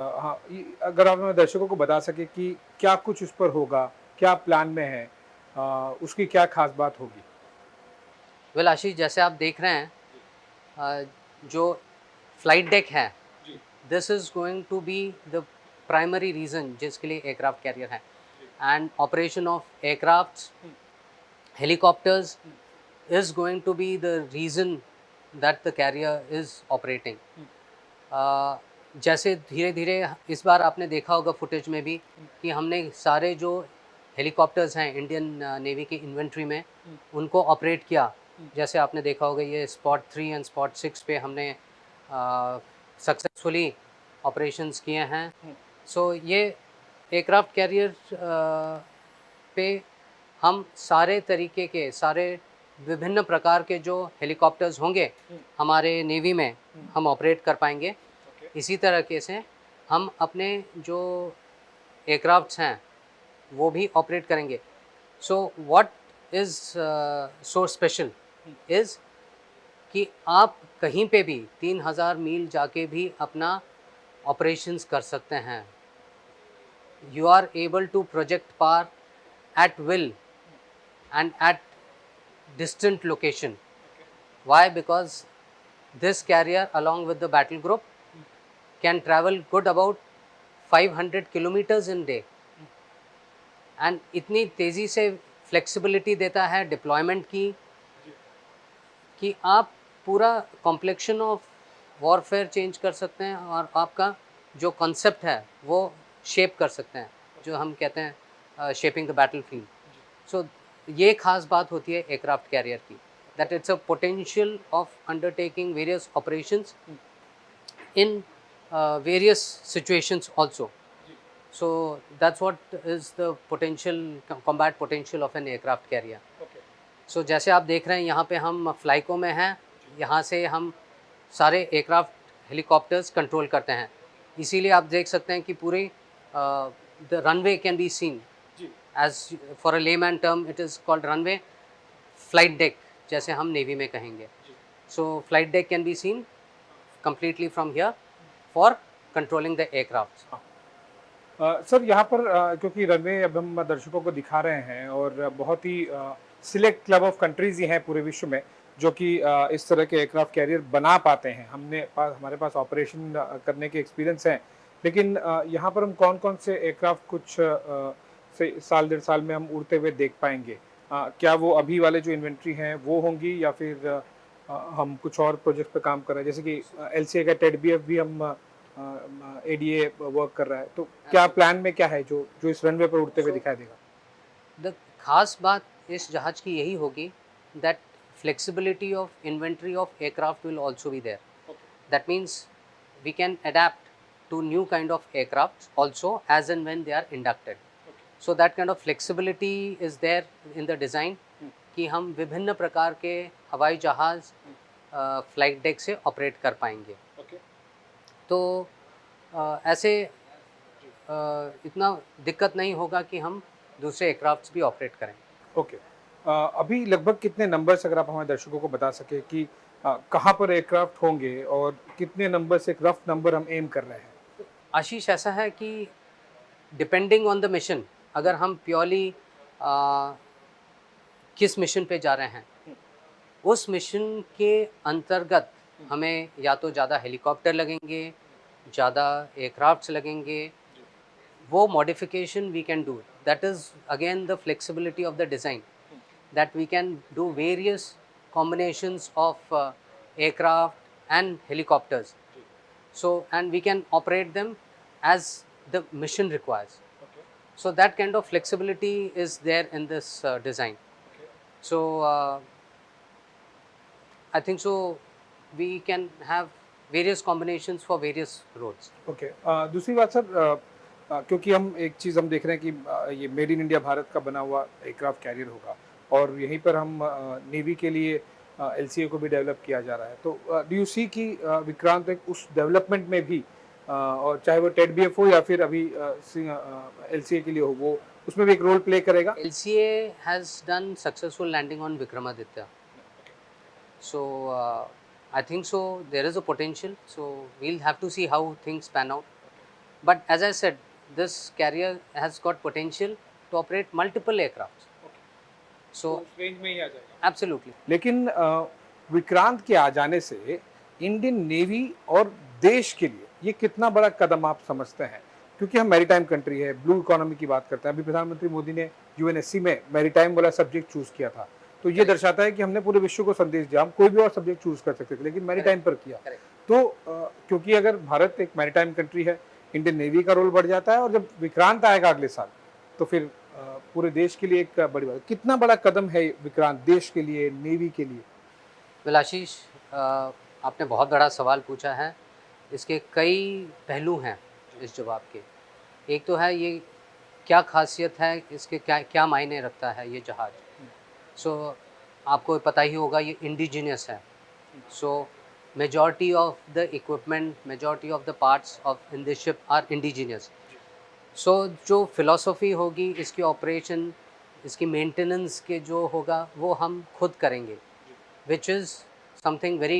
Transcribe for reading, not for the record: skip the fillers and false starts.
हाँ, अगर आप हमें दर्शकों को बता सके कि क्या कुछ उस पर होगा, क्या प्लान में है, उसकी क्या खास बात होगी? वेल आशीष, जैसे आप देख रहे हैं, अ, जो फ्लाइट डेक है, जी, this is going to be the primary reason जिसके लिए एयरक्राफ्ट कैरियर है। जी। And operation of aircraft, hmm, helicopters hmm, is going to be the reason that the carrier is operating. हुँ, जैसे धीरे धीरे इस बार आपने देखा होगा फुटेज में भी हुँ, कि हमने सारे जो हेलीकॉप्टर्स हैं इंडियन नेवी की इन्वेंट्री में हुँ, उनको ऑपरेट किया। हुँ, जैसे आपने देखा होगा ये स्पॉट 3 एंड स्पॉट 6 पे हमने सक्सेसफुली ऑपरेशंस किए हैं। हुँ, सो ये एयरक्राफ्ट कैरियर पे हम सारे तरीके के सारे विभिन्न प्रकार के जो हेलीकॉप्टर्स होंगे हुँ, हमारे नेवी में, हुँ, हम ऑपरेट कर पाएंगे। ओके। इसी तरीके से हम अपने जो एयरक्राफ्ट्स हैं वो भी ऑपरेट करेंगे। So what is so special hmm, is कि आप कहीं पे भी 3000 मील जाके भी अपना ऑपरेशंस कर सकते हैं। You are able to project power at will hmm, and at distant location. Okay. Why? Because this carrier along with the battle group hmm, can travel good about 500 kilometers in day hmm, and इतनी तेज़ी से flexibility देता है deployment की जी, कि आप पूरा complexion of warfare change कर सकते हैं और आपका जो कॉन्सेप्ट है वो शेप कर सकते हैं, जो ओके, हम कहते हैं शेपिंग द बैटल फील्ड। जी, सो ये खास बात होती है एयरक्राफ्ट कैरियर की, okay. That it's a potential of undertaking various operations hmm, in various situations also. जी, So that's what is the potential combat potential of an aircraft carrier. Okay, So जैसे आप देख रहे हैं यहाँ पे हम फ्लाइको में हैं, जी, यहाँ से हम सारे एयरक्राफ्ट हेलीकॉप्टर्स कंट्रोल करते हैं। इसीलिए आप देख सकते हैं कि पूरी the runway can be seen जी, as for a layman term it is called runway flight deck, जैसे हम नेवी में कहेंगे। जी, so flight deck can be seen completely from here for controlling the aircraft. हाँ। सर यहाँ पर क्योंकि रनवे अब हम दर्शकों को दिखा रहे हैं और बहुत ही सिलेक्ट क्लब ऑफ कंट्रीज़ ही हैं पूरे विश्व में जो कि इस तरह के एयरक्राफ्ट कैरियर बना पाते हैं। हमारे पास ऑपरेशन करने के एक्सपीरियंस हैं। लेकिन यहाँ पर हम कौन-कौन से एयरक्राफ्ट कुछ से साल डेढ़ साल में हम उड़ते हुए देख पाएँगे? क्या वो अभी वाले जो इन्वेंटरी हैं वो होंगी या फिर हम कुछ और प्रोजेक्ट पे काम कर रहे हैं? जैसे कि एलसीए का टेडबीएफ भी हम एडीए वर्क कर रहा है, तो क्या Absolutely. प्लान में क्या है जो जो इस रनवे पर उड़ते हुए So दिखाई देगा? the खास बात इस जहाज की यही होगी that flexibility of inventory of aircraft will also be there. Okay, That means we can adapt to new kind of aircraft also as and when they are inducted. Okay, So that kind of flexibility is there in the design हुँ, कि हम विभिन्न प्रकार के हवाई जहाज़ हुँ, flight deck से operate कर पाएंगे। ओके, तो ऐसे जी, इतना दिक्कत नहीं होगा कि हम दूसरे एयरक्राफ्ट्स भी ऑपरेट करें। ओके। अभी लगभग कितने नंबर्स अगर आप हमारे दर्शकों को बता सकें कि कहाँ पर एयरक्राफ्ट होंगे और कितने नंबर से एक रफ नंबर हम एम कर रहे हैं? आशीष, ऐसा है कि डिपेंडिंग ऑन द मिशन, हुँ, अगर हम प्योरली किस मिशन पे जा रहे हैं, हुँ, उस मिशन के अंतर्गत हुँ, हमें या तो ज़्यादा हेलीकॉप्टर लगेंगे, हुँ, ज़्यादा एयरक्राफ्ट्स लगेंगे, जी, वो modification we can do. That is again the flexibility of the design, hmm, that we can do various combinations of aircraft and helicopters. जी, So, and we can operate them as the mission requires. Okay, So, that kind of flexibility is there in this design. Okay, So, I think so. We can have various combinations for various roads. Okay. दूसरी बात sir क्योंकि हम एक चीज़ हम देख रहे हैं कि ये मेड इन इंडिया भारत का बना हुआ एयरक्राफ्ट कैरियर होगा और यहीं पर हम नेवी के लिए एलसीए को भी डेवलप किया जा रहा है। तो डू यू सी कि विक्रांत एक उस डेवलपमेंट में भी और चाहे वो टेडबीएफ हो या फिर अभी एलसीए के लिए हो वो उसमें भी एक रोल प्ले करेगा? LCA has done successful landing on Vikramaditya. So, I think so. There is a potential. So, we'll have to see how things pan out. But as I said, this carrier has got potential to operate multiple aircraft. So range में ही आ जाएगा। absolutely. लेकिन विक्रांत के आ जाने से Indian navy और देश के लिए ये कितना बड़ा कदम आप समझते हैं? क्योंकि हम मैरीटाइम कंट्री है, ब्लू इकोनॉमी की बात करते हैं। अभी प्रधानमंत्री मोदी ने यूएनएससी में मैरीटाइम वाला सब्जेक्ट चूज किया था, तो ये Correct. दर्शाता है कि हमने पूरे विश्व को संदेश दिया। हम कोई भी और सब्जेक्ट चूज कर सकते थे, लेकिन मैरीटाइम पर किया। Correct. तो क्योंकि अगर भारत एक मैरीटाइम कंट्री है, इंडियन नेवी का रोल बढ़ जाता है, और जब विक्रांत आएगा अगले साल, तो फिर पूरे देश के लिए एक बड़ी बात। कितना बड़ा कदम है विक्रांत देश के लिए, नेवी के लिए? Well, आशीष, आपने बहुत बड़ा सवाल पूछा है। इसके कई पहलू हैं इस जवाब के। एक तो है ये क्या खासियत है, इसके क्या क्या मायने रखता है ये जहाज़। सो आपको पता ही होगा ये इंडिजिनियस है। So majority of the equipment, majority of the parts of in this ship are indigenous. सो जो फिलॉसफी होगी इसकी ऑपरेशन, इसकी मेंटेनेंस के जो होगा वो हम खुद करेंगे, विच इज़ समथिंग वेरी